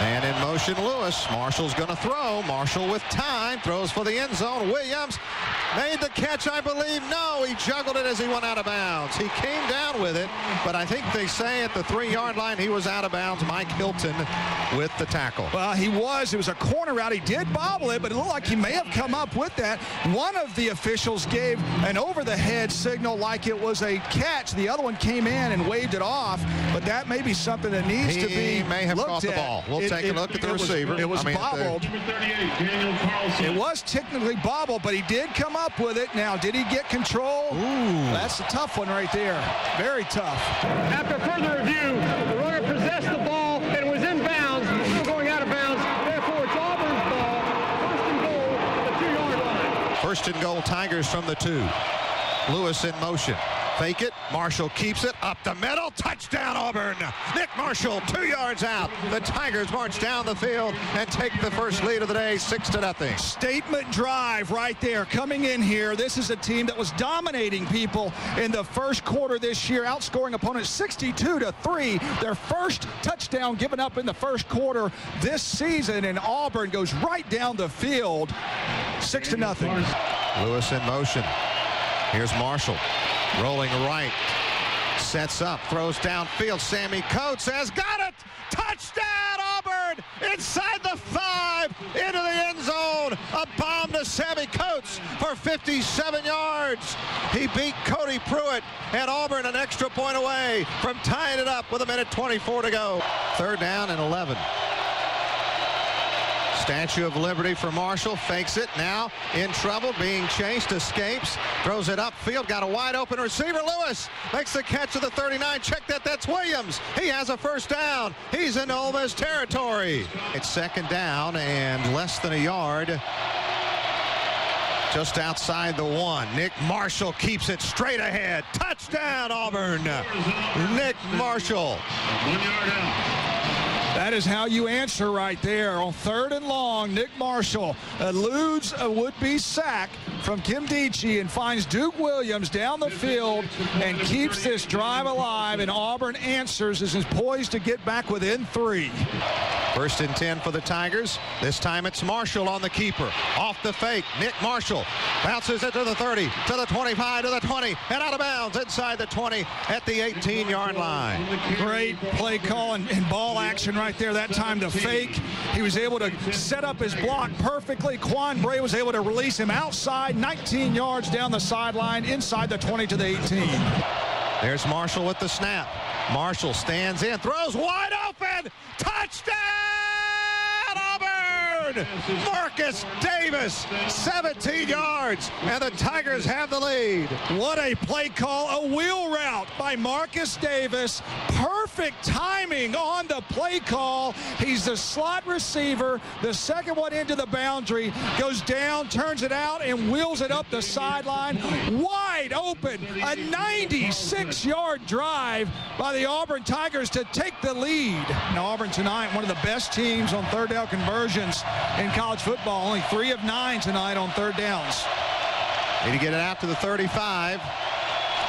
And in motion, Lewis. Marshall's going to throw. Marshall with time. Throws for the end zone. Williams made the catch, I believe. No, he juggled it as he went out of bounds. He came down with it, but I think they say at the 3-yard line he was out of bounds. Mike Hilton with the tackle. Well, he was. It was a corner route. He did bobble it, but it looked like he may have come up with that. One of the officials gave an over-the-head signal like it was a catch. The other one came in and waved it off, but that may be something that needs to be He may have caught the ball. We'll take a look at the receiver. It was bobbled. It was technically bobbled, but he did come up with it. Now, did he get control? Ooh. That's a tough one right there. Very tough. After further review, the runner possessed the ball and was in bounds, still going out of bounds. Therefore, it's Auburn's ball. First and goal at the 2-yard line. First and goal, Tigers from the 2. Lewis in motion. Fake it. Marshall keeps it up the middle. Touchdown, Auburn. Nick Marshall, 2 yards out. The Tigers march down the field and take the first lead of the day, 6-0. Statement drive right there coming in here. This is a team that was dominating people in the first quarter this year, outscoring opponents 62-3. Their first touchdown given up in the first quarter this season, and Auburn goes right down the field, 6-0. Lewis in motion. Here's Marshall. Rolling right, sets up, throws downfield. Sammy Coates has got it. Touchdown, Auburn! Inside the 5, into the end zone. A bomb to Sammy Coates for 57 yards. He beat Cody Pruitt, and Auburn an extra point away from tying it up with 1:24 to go. 3rd down and 11. Statue of Liberty for Marshall, fakes it, now in trouble, being chased, escapes, throws it upfield, got a wide open receiver. Lewis makes the catch of the 39. Check that, that's Williams. He has a first down. He's in Ole Miss territory. It's 2nd down and less than a yard. Just outside the 1. Nick Marshall keeps it straight ahead. Touchdown, Auburn. Nick Marshall. 1 yard out. That is how you answer right there. On 3rd and long, Nick Marshall eludes a would-be sack from Kim Dichie and finds Duke Williams down the field and keeps this drive alive, and Auburn answers as is poised to get back within 3. 1st and 10 for the Tigers. This time it's Marshall on the keeper. Off the fake, Nick Marshall bounces it to the 30, to the 25, to the 20, and out of bounds inside the 20 at the 18-yard line. Great play call and ball action right there. That time to fake. He was able to set up his block perfectly. Quan Bray was able to release him outside, 19 yards down the sideline, inside the 20 to the 18. There's Marshall with the snap. Marshall stands in, throws wide open. Touchdown, Auburn! Marcus Davis, 17 yards, and the Tigers have the lead. What a play call, a wheel route by Marcus Davis. Perfect timing on the play call. He's the slot receiver. The second one into the boundary, goes down, turns it out, and wheels it up the sideline. Wide open, a 96-yard drive by the Auburn Tigers to take the lead. Now Auburn tonight, one of the best teams on 3rd down conversions in college football. Only 3 of 9 tonight on 3rd downs. Need to get it out to the 35.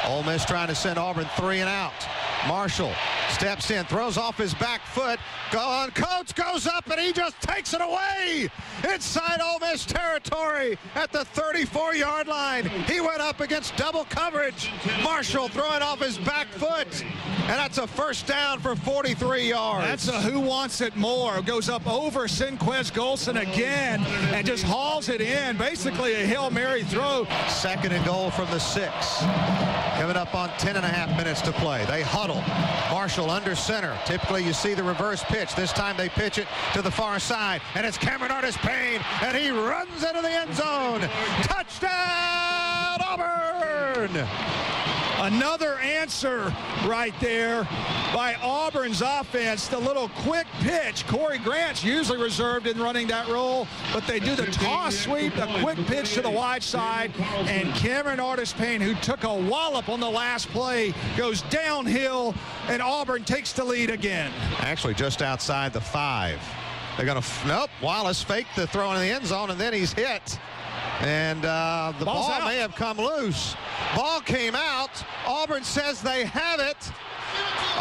Ole Miss trying to send Auburn 3 and out. Marshall steps in, throws off his back foot. Coates goes up, and he just takes it away inside Ole Miss territory at the 34-yard line. He went up against double coverage. Marshall throwing off his back foot, and that's a first down for 43 yards. That's a who wants it more. Goes up over Sinquez Golson again and just hauls it in. Basically a Hail Mary throw. 2nd and goal from the 6. Coming up on 10.5 minutes to play. They huddle. Marshall under center. Typically you see the reverse pitch. This time they pitch it to the far side, and it's Cameron Artis-Payne, and he runs into the end zone. Touchdown, Auburn! Another answer right there by Auburn's offense. The little quick pitch. Corey Grant's usually reserved in running that role, but they do the toss sweep, the quick pitch to the wide side, and Cameron Artis-Payne, who took a wallop on the last play, goes downhill, and Auburn takes the lead again. Actually just outside the 5. They're going to, nope, Wallace faked the throw in the end zone, and then he's hit. And the ball may have come loose. Ball came out. Auburn says they have it.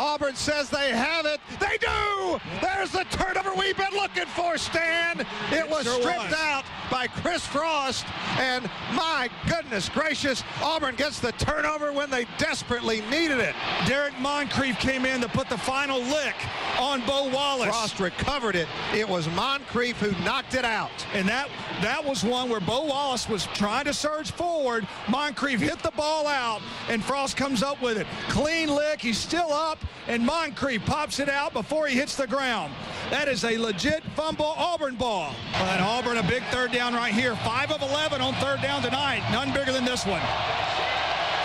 Auburn says they have it. They do! There's the turnover we've been looking for, Stan. It was stripped out by Chris Frost, and my goodness gracious, Auburn gets the turnover when they desperately needed it. Derek Moncrief came in to put the final lick on Bo Wallace. Frost recovered it. It was Moncrief who knocked it out. And that was one where Bo Wallace was trying to surge forward. Moncrief hit the ball out, and Frost comes up with it. Clean lick. He's still up, and Moncrief pops it out before he hits the ground. That is a legit fumble Auburn ball. And Auburn, a big third down right here. 5 of 11 on third down tonight. None bigger than this one.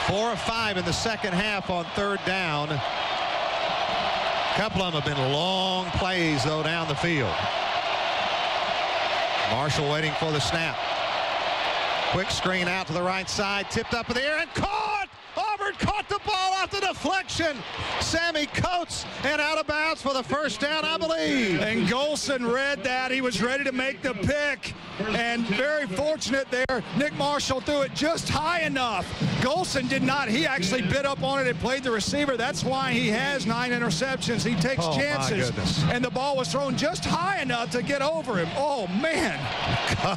4 of 5 in the second half on third down. A couple of them have been long plays, though, down the field. Marshall waiting for the snap. Quick screen out to the right side, tipped up in the air and caught! Auburn caught the ball off the deflection. Sammy Coates, and out of bounds for the first down, I believe. And Golson read that. He was ready to make the pick. And very fortunate there. Nick Marshall threw it just high enough. Golson did not. He actually bit up on it and played the receiver. That's why he has 9 interceptions. He takes chances. And the ball was thrown just high enough to get over him. Oh, man.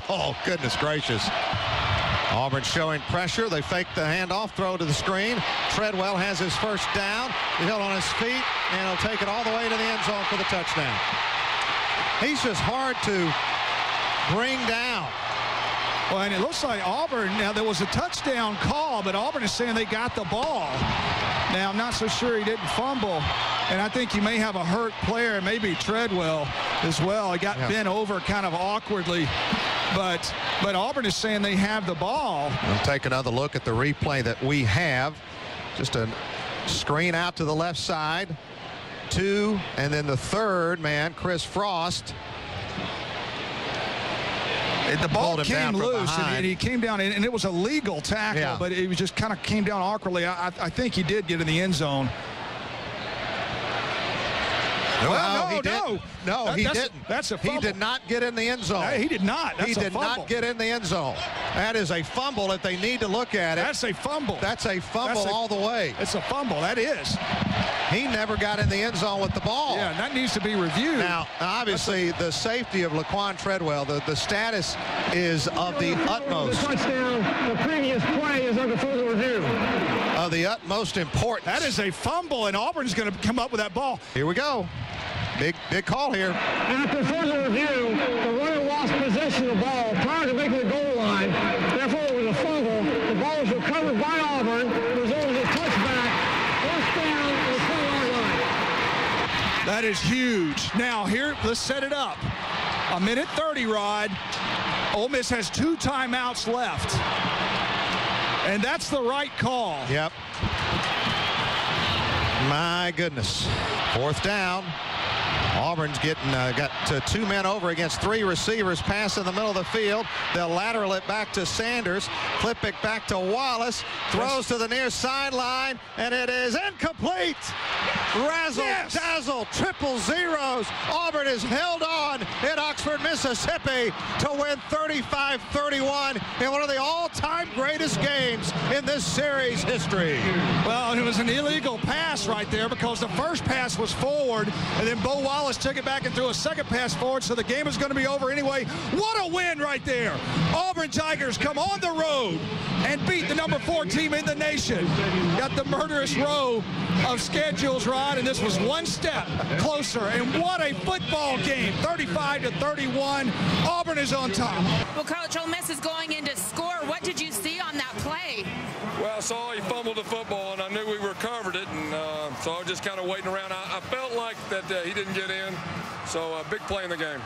Oh, goodness gracious. Auburn showing pressure. They fake the handoff, throw to the screen. Treadwell has his first down. He's held on his feet, and he'll take it all the way to the end zone for the touchdown. He's just hard to bring down. Well, and it looks like Auburn, now there was a touchdown call, but Auburn is saying they got the ball. Now, I'm not so sure he didn't fumble, and I think you may have a hurt player, maybe Treadwell as well. He got bent over kind of awkwardly. But Auburn is saying they have the ball. We'll take another look at the replay that we have. Just a screen out to the left side. 2, and then the third man, Chris Frost. The ball came loose, and he came down, and it was a legal tackle, but it just kind of came down awkwardly. I think he did get in the end zone. Well, he didn't. No, he didn't. That's a fumble. He did not get in the end zone. He did not. That's he did not get in the end zone. That is a fumble if they need to look at it. That's a fumble. That's a fumble all the way. It's a fumble. That is. He never got in the end zone with the ball. Yeah, and that needs to be reviewed. Now, obviously, the safety of Laquan Treadwell, the status is of the utmost. The touchdown, the previous play is under further review. Of the utmost importance. That is a fumble, and Auburn's going to come up with that ball. Here we go. Big call here. After further review, the runner lost possession of the ball prior to making the goal line. Therefore, it was a fumble. The ball was recovered by Auburn. It resulted in a touchback. First down at the 20-yard line. That is huge. Now, here, let's set it up. 1:30, Rod. Ole Miss has 2 timeouts left. And that's the right call. Yep. My goodness. 4th down. Auburn's got 2 men over against 3 receivers. Pass in the middle of the field. They'll lateral it back to Sanders. Flip it back to Wallace. Throws to the near sideline, and it is incomplete. Razzle, dazzle, triple zeros. Auburn is held on in Oxford, Mississippi to win 35-31 in one of the all-time greatest games in this series history. Well, it was an illegal pass right there because the first pass was forward, and then Bo Wallace took it back and threw a second pass forward, so the game is going to be over anyway. What a win right there. Auburn Tigers come on the road and beat the number 4 team in the nation. Got the murderous row of schedules, Rod, and this was one step closer. And what a football game, 35-31. Auburn is on top. Well, Coach, Ole Miss is going in to score. What did you see on that play? Well, I saw he fumbled the football, and I knew we recovered it, and so I was just kind of waiting around. I felt like that he didn't get in, so a big play in the game.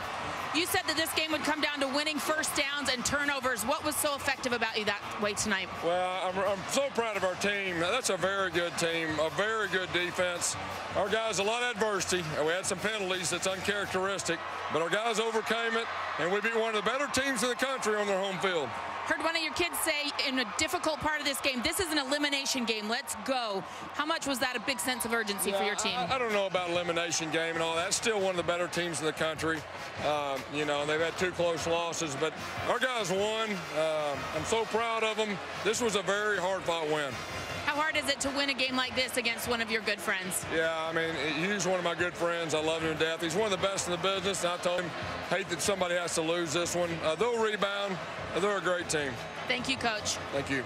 You said that this game would come down to winning first downs and turnovers. What was so effective about you that way tonight? Well, I'm so proud of our team. That's a very good team, a very good defense. Our guys, a lot of adversity. We had some penalties that's uncharacteristic, but our guys overcame it, and we beat one of the better teams in the country on their home field. Heard one of your kids say in a difficult part of this game, this is an elimination game. Let's go. How much was that a big sense of urgency for your team? I don't know about elimination game and all that. Still one of the better teams in the country. You know, they've had 2 close losses, but our guys won. I'm so proud of them. This was a very hard-fought win. How hard is it to win a game like this against one of your good friends? Yeah, I mean, he's one of my good friends. I love him to death. He's one of the best in the business, and I told him, hate that somebody has to lose this one. They'll rebound. They're a great team. Thank you, Coach. Thank you.